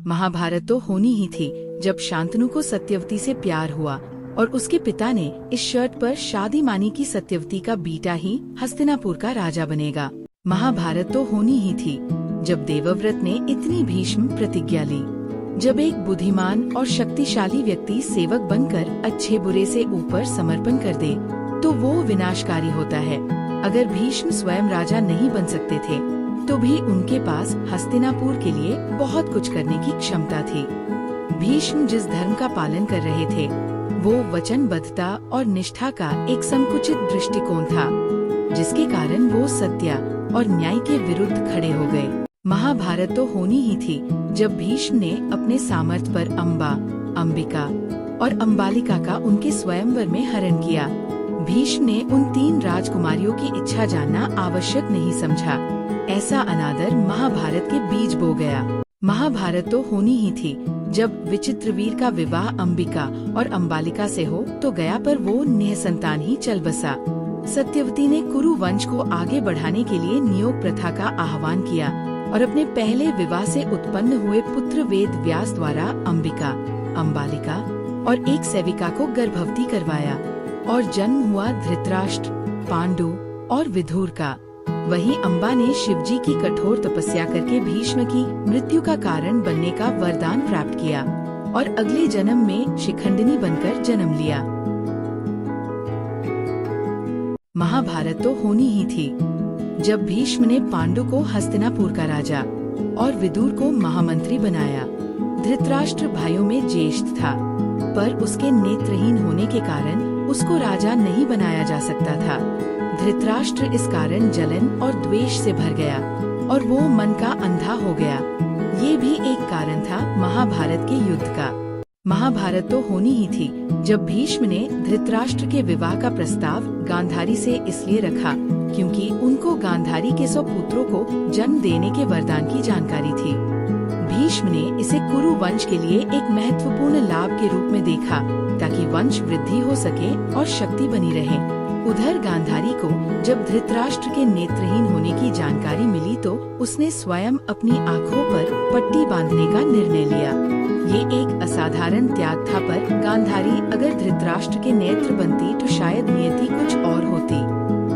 महाभारत तो होनी ही थी जब शांतनु को सत्यवती से प्यार हुआ और उसके पिता ने इस शर्त पर शादी मानी कि सत्यवती का बेटा ही हस्तिनापुर का राजा बनेगा। महाभारत तो होनी ही थी जब देवव्रत ने इतनी भीष्म प्रतिज्ञा ली। जब एक बुद्धिमान और शक्तिशाली व्यक्ति सेवक बनकर अच्छे बुरे से ऊपर समर्पण कर दे तो वो विनाशकारी होता है। अगर भीष्म स्वयं राजा नहीं बन सकते थे तो भी उनके पास हस्तिनापुर के लिए बहुत कुछ करने की क्षमता थी। भीष्म जिस धर्म का पालन कर रहे थे वो वचनबद्धता और निष्ठा का एक संकुचित दृष्टिकोण था, जिसके कारण वो सत्य और न्याय के विरुद्ध खड़े हो गए। महाभारत तो होनी ही थी जब भीष्म ने अपने सामर्थ्य पर अम्बा, अंबिका और अम्बालिका का उनके स्वयंवर में हरण किया। भीष्म ने उन 3 राजकुमारियों की इच्छा जानना आवश्यक नहीं समझा। ऐसा अनादर महाभारत के बीज बो गया। महाभारत तो होनी ही थी जब विचित्रवीर का विवाह अंबिका और अम्बालिका से हो तो गया, पर वो निःसंतान ही चल बसा। सत्यवती ने कुरु वंश को आगे बढ़ाने के लिए नियोग प्रथा का आह्वान किया और अपने पहले विवाह से उत्पन्न हुए पुत्र वेद व्यास द्वारा अंबिका, अम्बालिका और एक सेविका को गर्भवती करवाया और जन्म हुआ धृतराष्ट्र, पांडु और विदुर का। वहीं अम्बा ने शिवजी की कठोर तपस्या करके भीष्म की मृत्यु का कारण बनने का वरदान प्राप्त किया और अगले जन्म में शिखंडिनी बनकर जन्म लिया। महाभारत तो होनी ही थी जब भीष्म ने पांडु को हस्तिनापुर का राजा और विदुर को महामंत्री बनाया। धृतराष्ट्र भाइयों में ज्येष्ठ था, पर उसके नेत्रहीन होने के कारण उसको राजा नहीं बनाया जा सकता था। धृतराष्ट्र इस कारण जलन और द्वेष से भर गया और वो मन का अंधा हो गया। ये भी एक कारण था महाभारत के युद्ध का। महाभारत तो होनी ही थी जब भीष्म ने धृतराष्ट्र के विवाह का प्रस्ताव गांधारी से इसलिए रखा क्योंकि उनको गांधारी के 100 पुत्रों को जन्म देने के वरदान की जानकारी थी। भीष्म ने इसे कुरु वंश के लिए एक महत्वपूर्ण लाभ के रूप में देखा ताकि वंश वृद्धि हो सके और शक्ति बनी रहे। उधर गांधारी को जब धृतराष्ट्र के नेत्रहीन होने की जानकारी मिली तो उसने स्वयं अपनी आँखों पर पट्टी बांधने का निर्णय लिया। ये एक असाधारण त्याग था, पर गांधारी अगर धृतराष्ट्र के नेत्र बनती तो शायद नियति कुछ और होती।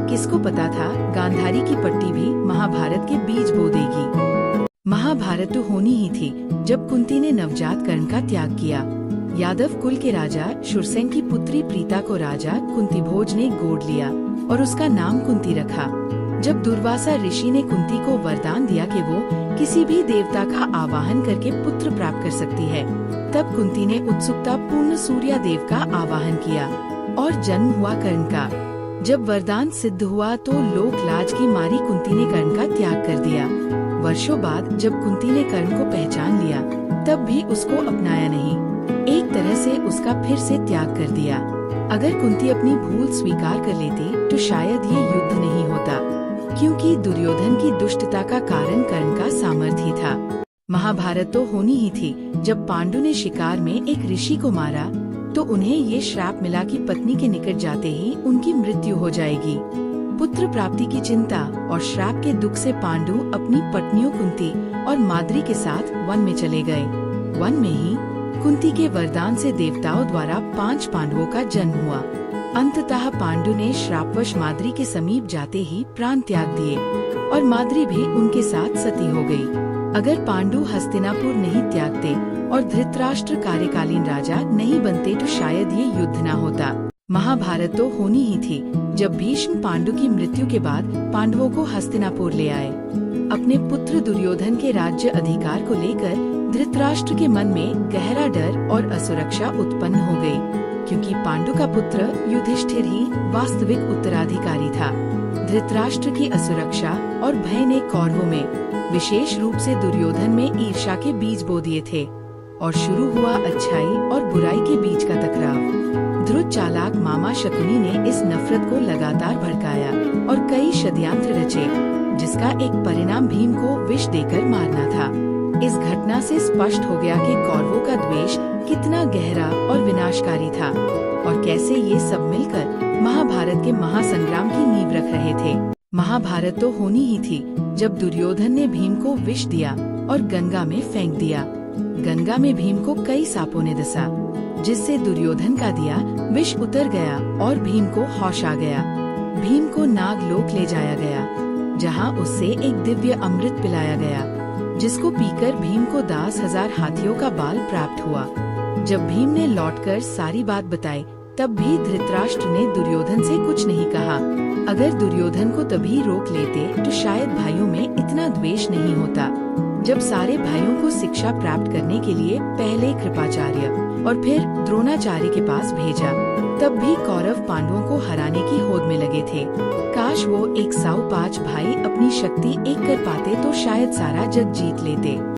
किसको पता था गांधारी की पट्टी भी महाभारत के बीज बो देगी। महाभारत तो होनी ही थी जब कुंती ने नवजात कर्ण का त्याग किया। यादव कुल के राजा शूरसेन की पुत्री प्रीता को राजा कुंतीभोज ने गोद लिया और उसका नाम कुंती रखा। जब दुर्वासा ऋषि ने कुंती को वरदान दिया कि वो किसी भी देवता का आवाहन करके पुत्र प्राप्त कर सकती है, तब कुंती ने उत्सुकता पूर्ण सूर्य देव का आवाहन किया और जन्म हुआ कर्ण का। जब वरदान सिद्ध हुआ तो लोक लाज की मारी कुंती ने कर्ण का त्याग कर दिया। वर्षों बाद जब कुंती ने कर्ण को पहचान लिया तब भी उसको अपनाया नहीं, एक तरह से उसका फिर से त्याग कर दिया। अगर कुंती अपनी भूल स्वीकार कर लेती तो शायद ये युद्ध नहीं होता, क्योंकि दुर्योधन की दुष्टता का कारण कर्ण का सामर्थ्य ही था। महाभारत तो होनी ही थी जब पांडु ने शिकार में एक ऋषि को मारा तो उन्हें ये श्राप मिला कि पत्नी के निकट जाते ही उनकी मृत्यु हो जाएगी। पुत्र प्राप्ति की चिंता और श्राप के दुख से पांडु अपनी पत्नियों कुंती और माद्री के साथ वन में चले गए। वन में ही कुंती के वरदान से देवताओं द्वारा 5 पांडवों का जन्म हुआ। अंततः पांडु ने श्रापवश माद्री के समीप जाते ही प्राण त्याग दिए और माद्री भी उनके साथ सती हो गई। अगर पांडु हस्तिनापुर नहीं त्यागते और धृतराष्ट्र कार्यकालीन राजा नहीं बनते तो शायद ये युद्ध न होता। महाभारत तो होनी ही थी जब भीष्म पांडु की मृत्यु के बाद पांडवों को हस्तिनापुर ले आए। अपने पुत्र दुर्योधन के राज्य अधिकार को लेकर धृतराष्ट्र के मन में गहरा डर और असुरक्षा उत्पन्न हो गई, क्योंकि पांडु का पुत्र युधिष्ठिर ही वास्तविक उत्तराधिकारी था। धृतराष्ट्र की असुरक्षा और भय ने कौरवों में, विशेष रूप से दुर्योधन में ईर्ष्या के बीज बो दिए थे और शुरू हुआ अच्छाई और बुराई के बीच का टकराव। ध्रुव चालाक मामा शकुनी ने इस नफरत को लगातार भड़काया और कई षड्यंत्र रचे, जिसका एक परिणाम भीम को विष देकर मारना था। इस घटना से स्पष्ट हो गया कि कौरवों का द्वेष कितना गहरा और विनाशकारी था और कैसे ये सब मिलकर महाभारत के महासंग्राम की नींव रख रहे थे। महाभारत तो होनी ही थी जब दुर्योधन ने भीम को विष दिया और गंगा में फेंक दिया। गंगा में भीम को कई सांपों ने डसा, जिससे दुर्योधन का दिया विष उतर गया और भीम को होश आ गया। भीम को नागलोक ले जाया गया, जहां उससे एक दिव्य अमृत पिलाया गया, जिसको पीकर भीम को 10,000 हाथियों का बाल प्राप्त हुआ। जब भीम ने लौटकर सारी बात बताई, तब भी धृतराष्ट्र ने दुर्योधन से कुछ नहीं कहा। अगर दुर्योधन को तभी रोक लेते तो शायद भाइयों में इतना द्वेष नहीं होता। जब सारे भाइयों को शिक्षा प्राप्त करने के लिए पहले कृपाचार्य और फिर द्रोणाचार्य के पास भेजा, तब भी कौरव पांडवों को हराने की होड़ में लगे थे। काश वो 105 भाई अपनी शक्ति एक कर पाते तो शायद सारा जग जीत लेते।